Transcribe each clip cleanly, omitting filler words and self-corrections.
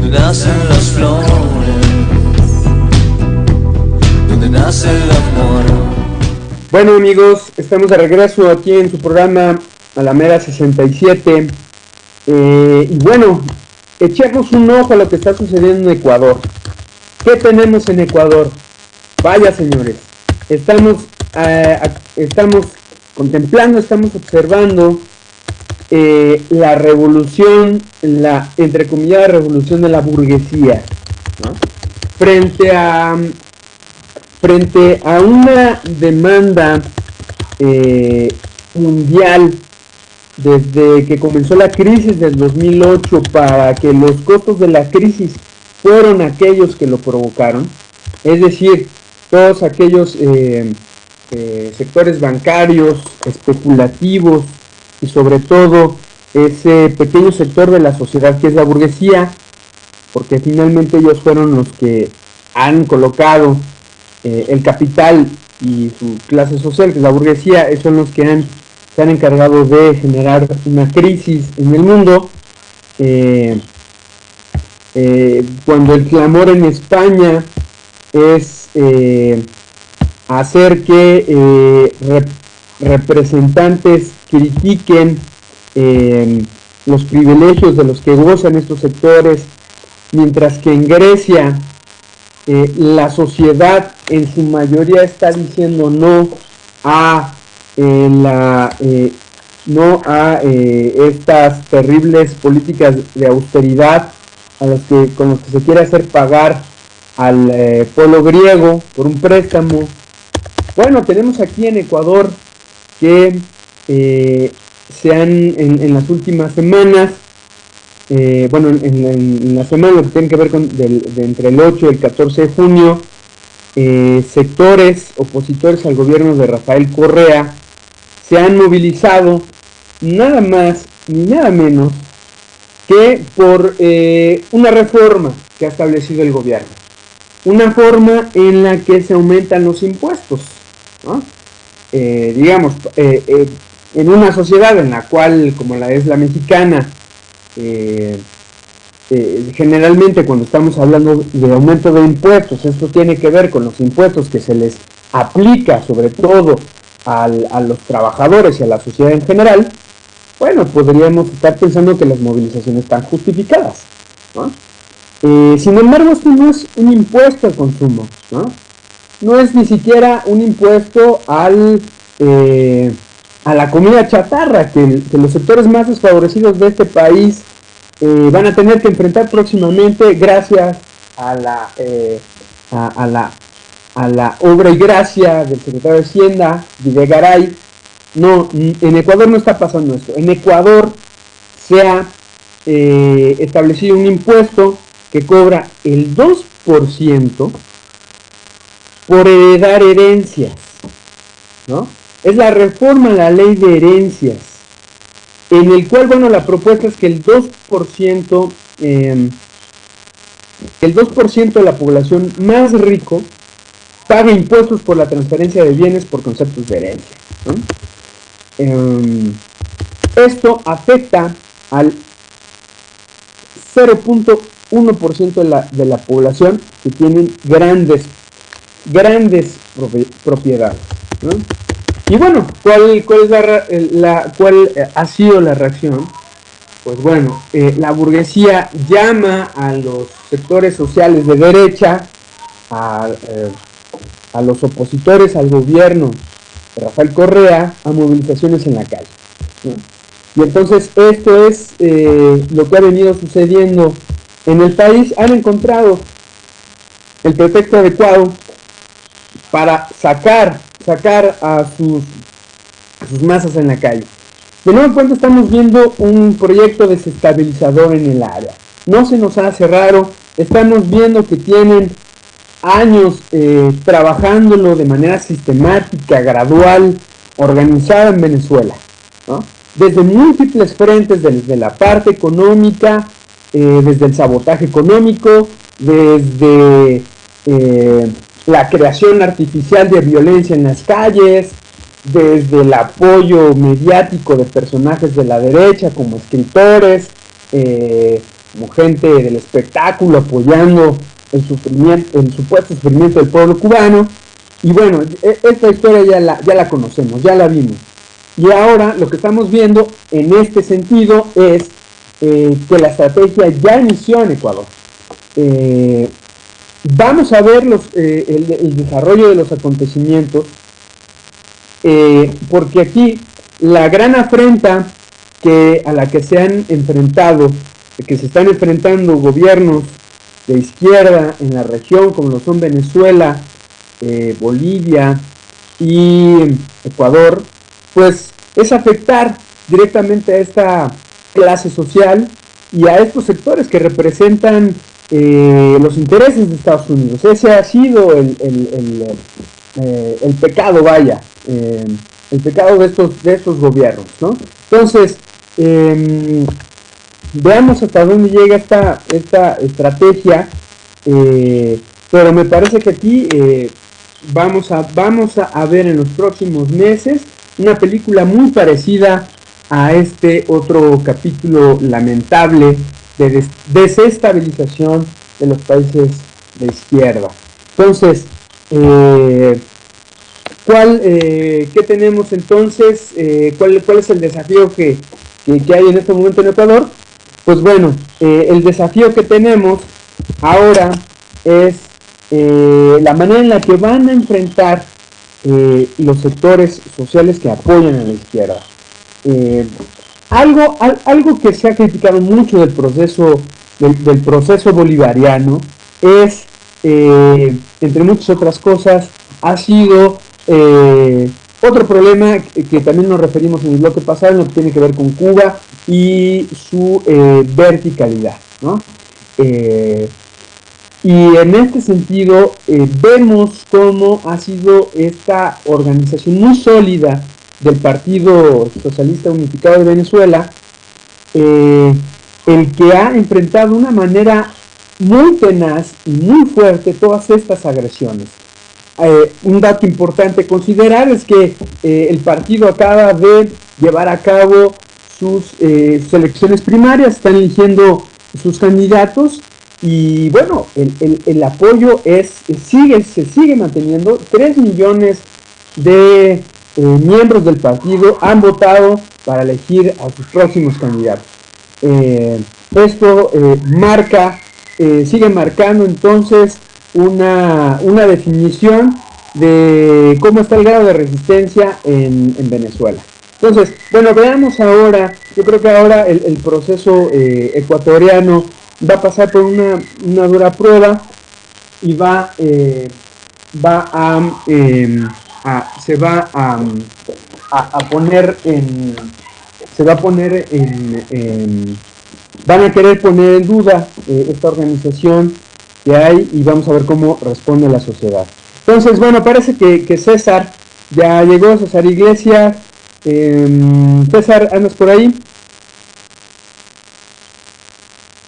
donde nacen las flores, donde nace el amor. Bueno amigos, estamos de regreso aquí en su programa Alameda 67 y bueno, echemos un ojo a lo que está sucediendo en Ecuador. ¿Qué tenemos en Ecuador? Vaya señores, estamos contemplando, estamos observando la revolución, la entrecomillada revolución de la burguesía, ¿no? Frente a una demanda mundial desde que comenzó la crisis del 2008 para que los costos de la crisis fueron aquellos que lo provocaron, es decir, todos aquellos sectores bancarios, especulativos y sobre todo ese pequeño sector de la sociedad que es la burguesía, porque finalmente ellos fueron los que han colocado el capital y su clase social, que es la burguesía, son los que se han encargado de generar una crisis en el mundo. Cuando el clamor en España es hacer que representantes critiquen los privilegios de los que gozan estos sectores, mientras que en Grecia la sociedad en su mayoría está diciendo no a estas terribles políticas de austeridad con los que se quiere hacer pagar al pueblo griego por un préstamo. Bueno, tenemos aquí en Ecuador que en las últimas semanas, en la semana que tiene que ver con entre el 8 y el 14 de junio, sectores opositores al gobierno de Rafael Correa se han movilizado nada más ni nada menos que por una reforma que ha establecido el gobierno, una forma en la que se aumentan los impuestos, ¿no? En una sociedad en la cual, como la es la mexicana, generalmente cuando estamos hablando de aumento de impuestos, esto tiene que ver con los impuestos que se les aplica sobre todo a los trabajadores y a la sociedad en general. Bueno, podríamos estar pensando que las movilizaciones están justificadas, ¿no? Sin embargo, esto no es un impuesto al consumo, ¿no? No es ni siquiera un impuesto a la comida chatarra que los sectores más desfavorecidos de este país van a tener que enfrentar próximamente gracias a la obra y gracia del secretario de Hacienda, Videgaray. No, en Ecuador no está pasando esto. En Ecuador se ha establecido un impuesto que cobra el 2% por heredar herencias, ¿no? Es la reforma a la ley de herencias, en el cual, bueno, la propuesta es que el 2% de la población más rico pague impuestos por la transferencia de bienes por conceptos de herencia, ¿no? Esto afecta al 0.1% de la población que tienen grandes propiedades, ¿no? Y bueno, ¿cuál ha sido la reacción? Pues bueno, la burguesía llama a los sectores sociales de derecha, a los opositores al gobierno de Rafael Correa, a movilizaciones en la calle, ¿no? Y entonces esto es lo que ha venido sucediendo en el país. Han encontrado el pretexto adecuado para sacar a sus masas en la calle. De nuevo cuenta, estamos viendo un proyecto desestabilizador en el área. No se nos hace raro, estamos viendo que tienen años trabajándolo de manera sistemática, gradual, organizada en Venezuela, ¿no? Desde múltiples frentes, desde la parte económica, desde el sabotaje económico, desde la creación artificial de violencia en las calles, desde el apoyo mediático de personajes de la derecha como escritores, como gente del espectáculo apoyando el supuesto sufrimiento del pueblo cubano. Y bueno, esta historia ya la conocemos, ya la vimos. Y ahora lo que estamos viendo en este sentido es que la estrategia ya inició en Ecuador. Vamos a ver el desarrollo de los acontecimientos, porque aquí la gran afrenta a la que se han enfrentado, que se están enfrentando gobiernos de izquierda en la región, como lo son Venezuela, Bolivia y Ecuador, pues es afectar directamente a esta clase social y a estos sectores que representan los intereses de Estados Unidos. Ese ha sido el pecado, el pecado de estos gobiernos, ¿no? Entonces, veamos hasta dónde llega esta estrategia, pero me parece que aquí vamos a ver en los próximos meses una película muy parecida a este otro capítulo lamentable de desestabilización de los países de izquierda. Entonces, ¿qué tenemos entonces? ¿Cuál es el desafío que hay en este momento en Ecuador? Pues bueno, el desafío que tenemos ahora es la manera en la que van a enfrentar los sectores sociales que apoyan a la izquierda. Algo que se ha criticado mucho del proceso bolivariano es, entre muchas otras cosas, ha sido otro problema que también nos referimos en el bloque pasado, lo que tiene que ver con Cuba y su verticalidad, ¿no? Y en este sentido vemos cómo ha sido esta organización muy sólida del Partido Socialista Unificado de Venezuela, el que ha enfrentado de una manera muy tenaz y muy fuerte todas estas agresiones. Un dato importante considerar es que el partido acaba de llevar a cabo sus elecciones primarias, están eligiendo sus candidatos y bueno, el apoyo se sigue manteniendo. 3 millones de miembros del partido han votado para elegir a sus próximos candidatos. Esto sigue marcando entonces una definición de cómo está el grado de resistencia en Venezuela. Entonces, bueno, veamos ahora, yo creo que ahora el proceso ecuatoriano va a pasar por una dura prueba y van a querer poner en duda esta organización que hay y vamos a ver cómo responde la sociedad. Entonces, bueno, parece que César ya llegó, César Iglesias. César, ¿andas por ahí?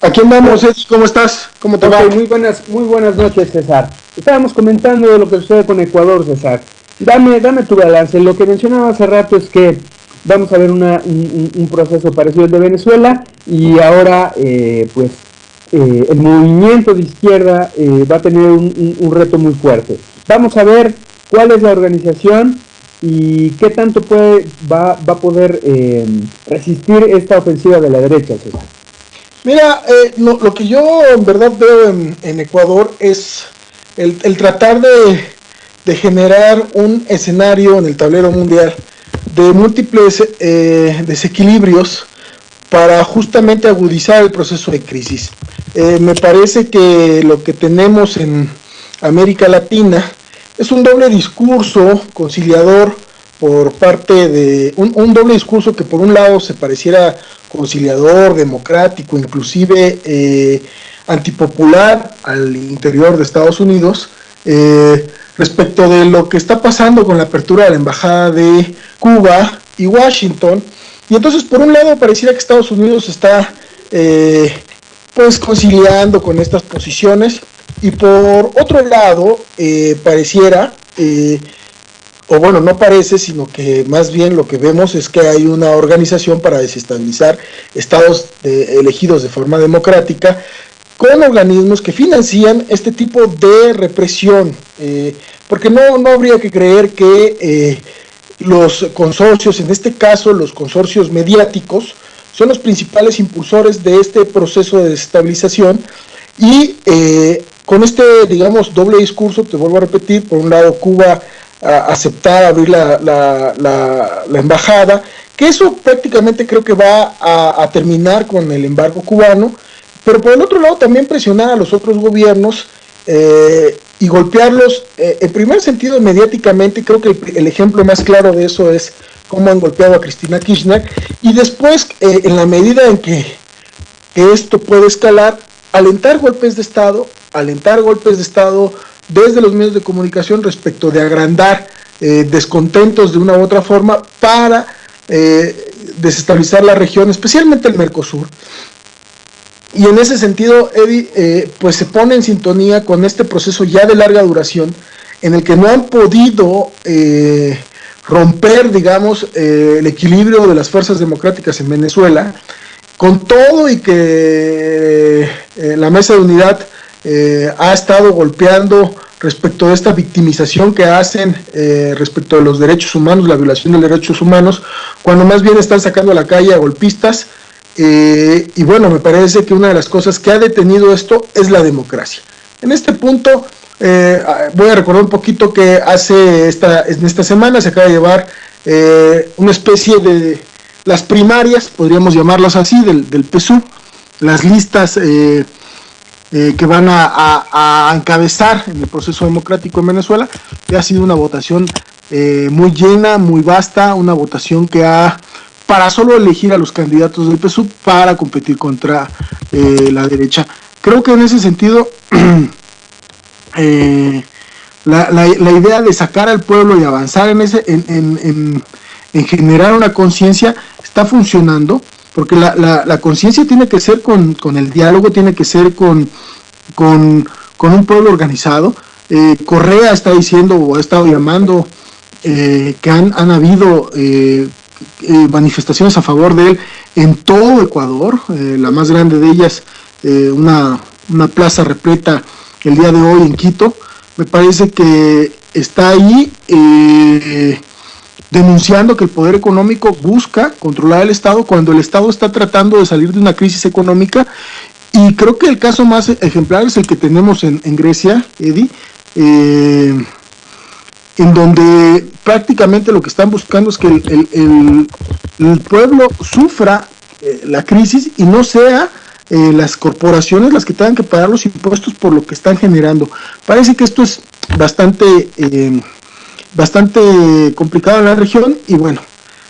Aquí andamos, Ed, ¿cómo estás? ¿Cómo te va? Muy buenas noches, César. Estábamos comentando de lo que sucede con Ecuador, César. Dame tu balance. Lo que mencionaba hace rato es que vamos a ver un proceso parecido al de Venezuela y ahora el movimiento de izquierda va a tener un reto muy fuerte. Vamos a ver cuál es la organización y qué tanto va a poder resistir esta ofensiva de la derecha, César. Mira, lo que yo en verdad veo en Ecuador es el tratar de generar un escenario en el tablero mundial de múltiples desequilibrios para justamente agudizar el proceso de crisis. Me parece que lo que tenemos en América Latina es un doble discurso conciliador por parte de un doble discurso que por un lado se pareciera conciliador, democrático, inclusive antipopular al interior de Estados Unidos, respecto de lo que está pasando con la apertura de la embajada de Cuba y Washington. Y entonces por un lado pareciera que Estados Unidos está pues conciliando con estas posiciones y por otro lado pareciera o bueno, no parece, sino que más bien lo que vemos es que hay una organización para desestabilizar estados elegidos de forma democrática, con organismos que financian este tipo de represión, porque no habría que creer que los consorcios, en este caso los consorcios mediáticos, son los principales impulsores de este proceso de desestabilización, y con este, digamos, doble discurso, te vuelvo a repetir, por un lado Cuba aceptar abrir la embajada, que eso prácticamente creo que va a terminar con el embargo cubano, pero por el otro lado también presionar a los otros gobiernos y golpearlos, en primer sentido mediáticamente. Creo que el ejemplo más claro de eso es cómo han golpeado a Cristina Kirchner, y después, en la medida en que esto puede escalar, alentar golpes de Estado desde los medios de comunicación respecto de agrandar descontentos de una u otra forma para desestabilizar la región, especialmente el Mercosur. Y en ese sentido, Eddie, pues se pone en sintonía con este proceso ya de larga duración, en el que no han podido romper, digamos, el equilibrio de las fuerzas democráticas en Venezuela, con todo y que la Mesa de Unidad ha estado golpeando respecto de esta victimización que hacen respecto de los derechos humanos, la violación de los derechos humanos, cuando más bien están sacando a la calle a golpistas. Y bueno, me parece que una de las cosas que ha detenido esto es la democracia. En este punto voy a recordar un poquito que en esta semana se acaba de llevar una especie de las primarias, podríamos llamarlas así, del PSUV, las listas que van a encabezar en el proceso democrático en Venezuela. Que ha sido una votación muy llena, muy vasta, una votación que para solo elegir a los candidatos del PSUV para competir contra la derecha. Creo que en ese sentido la idea de sacar al pueblo y avanzar en generar una conciencia está funcionando, porque la conciencia tiene que ser con el diálogo, tiene que ser con un pueblo organizado. Correa está diciendo, o ha estado llamando, que han habido manifestaciones a favor de él en todo Ecuador, la más grande de ellas, una plaza repleta el día de hoy en Quito. Me parece que está ahí denunciando que el poder económico busca controlar el Estado cuando el Estado está tratando de salir de una crisis económica, y creo que el caso más ejemplar es el que tenemos en Grecia, Eddie, en donde prácticamente lo que están buscando es que el pueblo sufra la crisis y no sea las corporaciones las que tengan que pagar los impuestos por lo que están generando. Parece que esto es bastante complicado en la región, y bueno,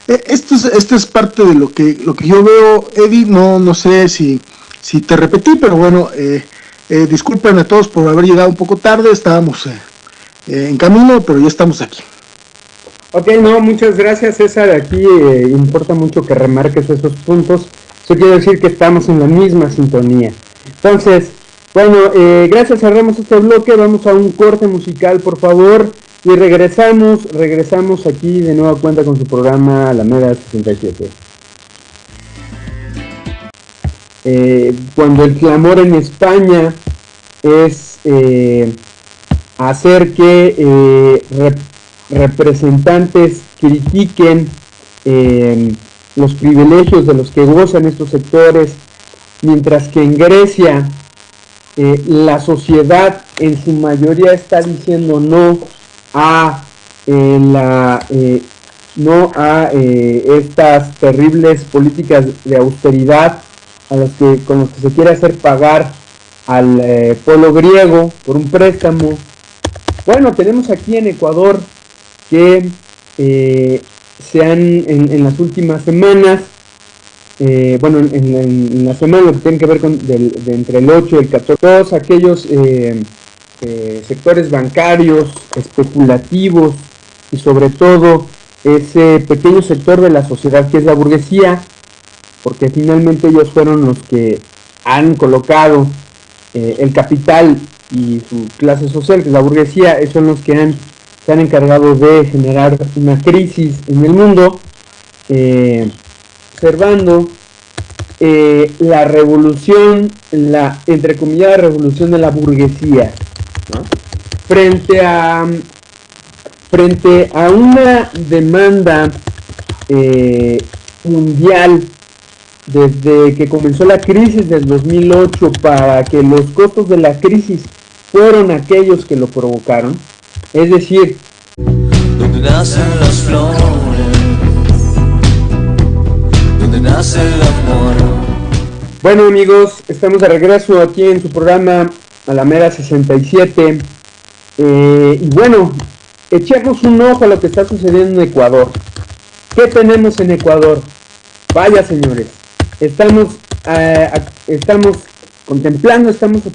esto es parte de lo que yo veo, Eddie. No sé si te repetí, pero bueno, disculpen a todos por haber llegado un poco tarde, estábamos en camino, pero ya estamos aquí. Ok, no, muchas gracias, César. Aquí importa mucho que remarques esos puntos. Eso quiere decir que estamos en la misma sintonía. Entonces, bueno, gracias, cerramos este bloque. Vamos a un corte musical, por favor, y regresamos aquí de nueva cuenta con su programa Alameda 67. Cuando el clamor en España es hacer que representantes critiquen los privilegios de los que gozan estos sectores, mientras que en Grecia la sociedad en su mayoría está diciendo no a estas terribles políticas de austeridad con los que se quiere hacer pagar al pueblo griego por un préstamo. Bueno, tenemos aquí en Ecuador que en las últimas semanas, en la semana que tiene que ver con de entre el 8 y el 14, todos aquellos sectores bancarios, especulativos, y sobre todo ese pequeño sector de la sociedad que es la burguesía, porque finalmente ellos fueron los que han colocado el capital y su clase social, que es la burguesía, son los que han se han encargado de generar una crisis en el mundo, observando la revolución, la entrecomillada revolución de la burguesía, ¿no? frente a una demanda mundial desde que comenzó la crisis del 2008, para que los costos de la crisis fueron aquellos que lo provocaron, es decir, donde nacen las flores, donde nace el amor. Bueno amigos, estamos de regreso aquí en su programa Alameda 67, y bueno, echemos un ojo a lo que está sucediendo en Ecuador. ¿Qué tenemos en Ecuador? Vaya señores, estamos contemplando, estamos